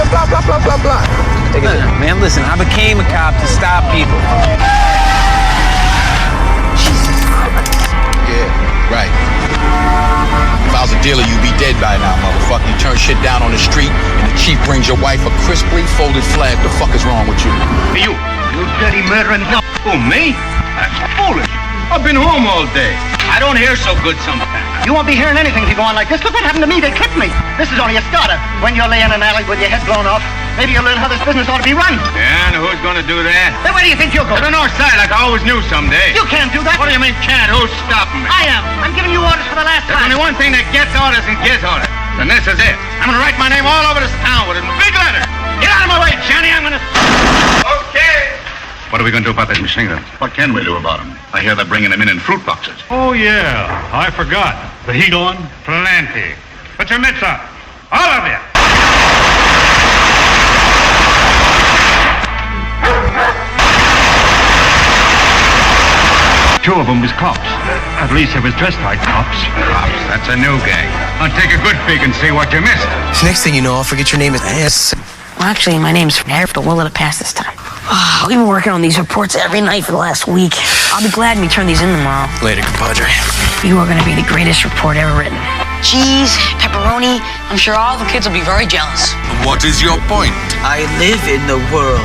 blah, blah, blah, blah, blah. Take it. Man, listen, I became a cop to stop people. Jesus Christ. Yeah, right. If I was a dealer, you'd be dead by now, motherfucker. You turn shit down on the street, and the chief brings your wife a crisply folded flag. The fuck is wrong with you? Hey, you dirty murdering Oh, me? That's foolish. I've been home all day. I don't hear so good sometimes. You won't be hearing anything if you go on like this. Look what happened to me. They clipped me. This is only a starter. When you're laying in an alley with your head blown off, maybe you'll learn how this business ought to be run. Yeah, and who's gonna do that? Then where do you think you'll go? To the north side, like I always knew someday. You can't do that. What do you mean can't? Who's stopping me? I am. I'm giving you orders for the last There's time. only one thing that gets orders and gives orders. And this is it. I'm gonna write my name all over this town with it in big letters. Get out of my way, Johnny. I'm gonna... Okay. What are we going to do about that machine gun? What can we do about them? I hear they're bringing them in fruit boxes. Oh, yeah. I forgot. The heat on? Plenty. Put your mitts on. All of you. Two of them was cops. At least they was dressed like cops. Cops, that's a new gang. I'll take a good peek and see what you missed. Next thing you know, I'll forget your name is ass. Well, actually, my name's Harry, but we'll let it pass this time. We've been working on these reports every night for the last week. I'll be glad when you turn these in tomorrow. Later, compadre. You are going to be the greatest report ever written. Cheese, pepperoni, I'm sure all the kids will be very jealous. What is your point? I live in the world.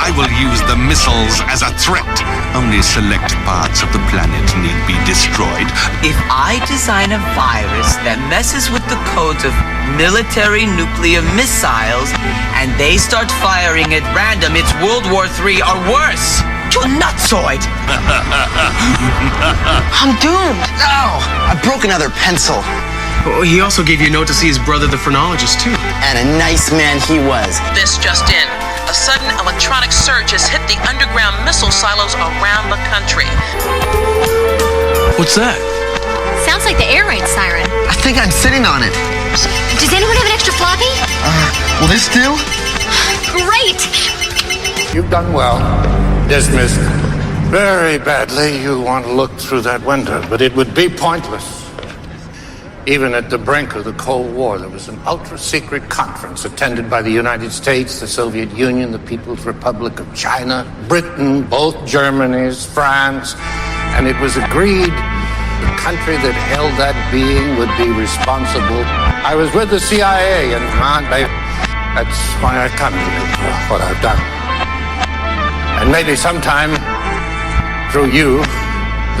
I will use the missiles as a threat. Only select parts of the planet need be destroyed. If I design a virus that messes with the codes of military nuclear missiles and they start firing at random, it's World War III or worse. You nutsoid! I'm doomed. No! I broke another pencil. Oh, he also gave you a note to see his brother, the phrenologist, too. And a nice man he was. This just in. A sudden electronic surge has hit the underground missile silos around the country. What's that? Sounds like the air raid siren. I think I'm sitting on it. Does anyone have an extra floppy? Will this do? Great! You've done well. Dismissed. Very badly you want to look through that window, but it would be pointless. Even at the brink of the Cold War, there was an ultra-secret conference attended by the United States, the Soviet Union, the People's Republic of China, Britain, both Germanys, France, and it was agreed the country that held that being would be responsible. I was with the CIA, and that's why I come to you for what I've done. And maybe sometime, through you,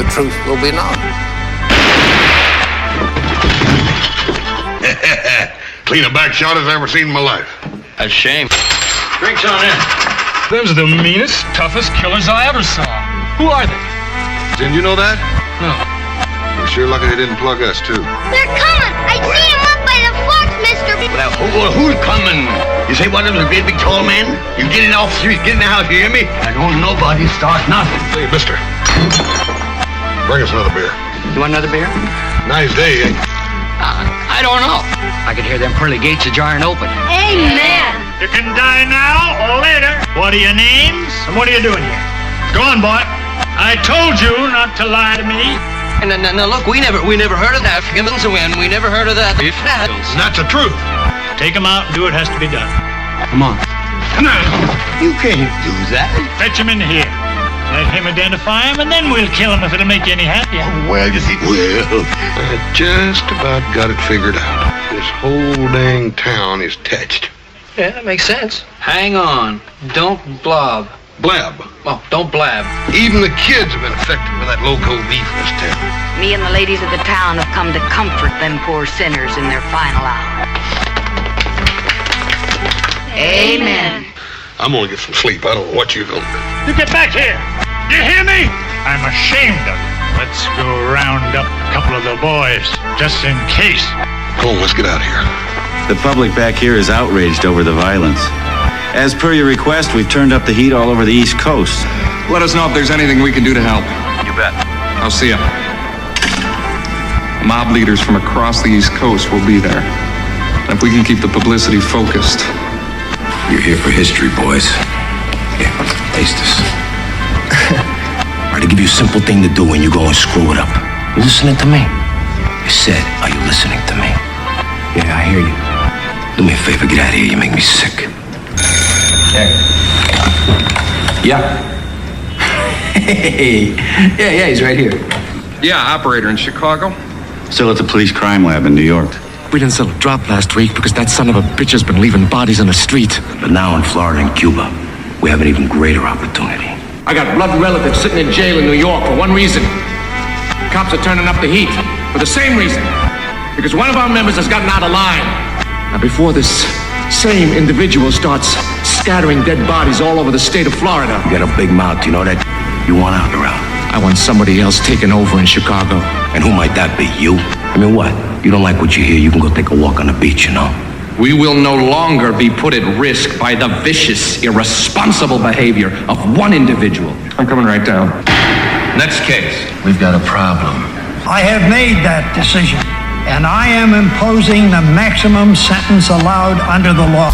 the truth will be known. Clean a back shot as I ever seen in my life. A shame. Drinks on in. Them's the meanest, toughest killers I ever saw. Who are they? Didn't you know that? No. We're sure lucky they didn't plug us, too. They're coming! I see them up by the forks, mister! Well, who's coming? You say one of them's a great big tall man? You get in off the street, get in the house, you hear me? I don't nobody start nothing. Hey, mister. Bring us another beer. You want another beer? Nice day, eh? I don't know. I could hear them pearly gates ajarring open. Amen! You can die now or later. What are your names? And what are you doing here? Go on, boy. I told you not to lie to me. Now look, we never heard of that. And we never heard of that. And that's the truth. Take him out and do what has to be done. Come on. Come on. You can't do that. Fetch him in here. Let him identify him, and then we'll kill him if it'll make you any happier. Well, you see, I just about got it figured out. This whole dang town is touched. Yeah, that makes sense. Hang on. Don't blob. Blab. Oh, don't blab. Even the kids have been affected by that loco beef in this town. Me and the ladies of the town have come to comfort them poor sinners in their final hour. Amen. I'm gonna get some sleep. I don't know what you're gonna do. You get back here. You hear me? I'm ashamed of you. Let's go round up a couple of the boys, just in case. Come on, let's get out of here. The public back here is outraged over the violence. As per your request, we've turned up the heat all over the East Coast. Let us know if there's anything we can do to help. You bet. I'll see ya. Mob leaders from across the East Coast will be there. And if we can keep the publicity focused. You're here for history, boys. Here, taste this. All right, I give you a simple thing to do when you go and screw it up. You listening to me? I said, are you listening to me? Yeah, I hear you. Do me a favor, get out of here. You make me sick. Hey. Yeah. Hey. Yeah, he's right here. Yeah, operator in Chicago. Still at the police crime lab in New York. We didn't sell a drop last week because that son of a bitch has been leaving bodies in the street. But now in Florida and Cuba, we have an even greater opportunity. I got blood relatives sitting in jail in New York for one reason. Cops are turning up the heat for the same reason. Because one of our members has gotten out of line. Now before this same individual starts scattering dead bodies all over the state of Florida. You got a big mouth, you know that? You want out around. I want somebody else taking over in Chicago. And who might that be? You? I mean, what? You don't like what you hear, you can go take a walk on the beach, you know? We will no longer be put at risk by the vicious, irresponsible behavior of one individual. I'm coming right down. Next case. We've got a problem. I have made that decision, and I am imposing the maximum sentence allowed under the law.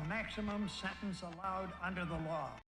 Maximum sentence allowed under the law.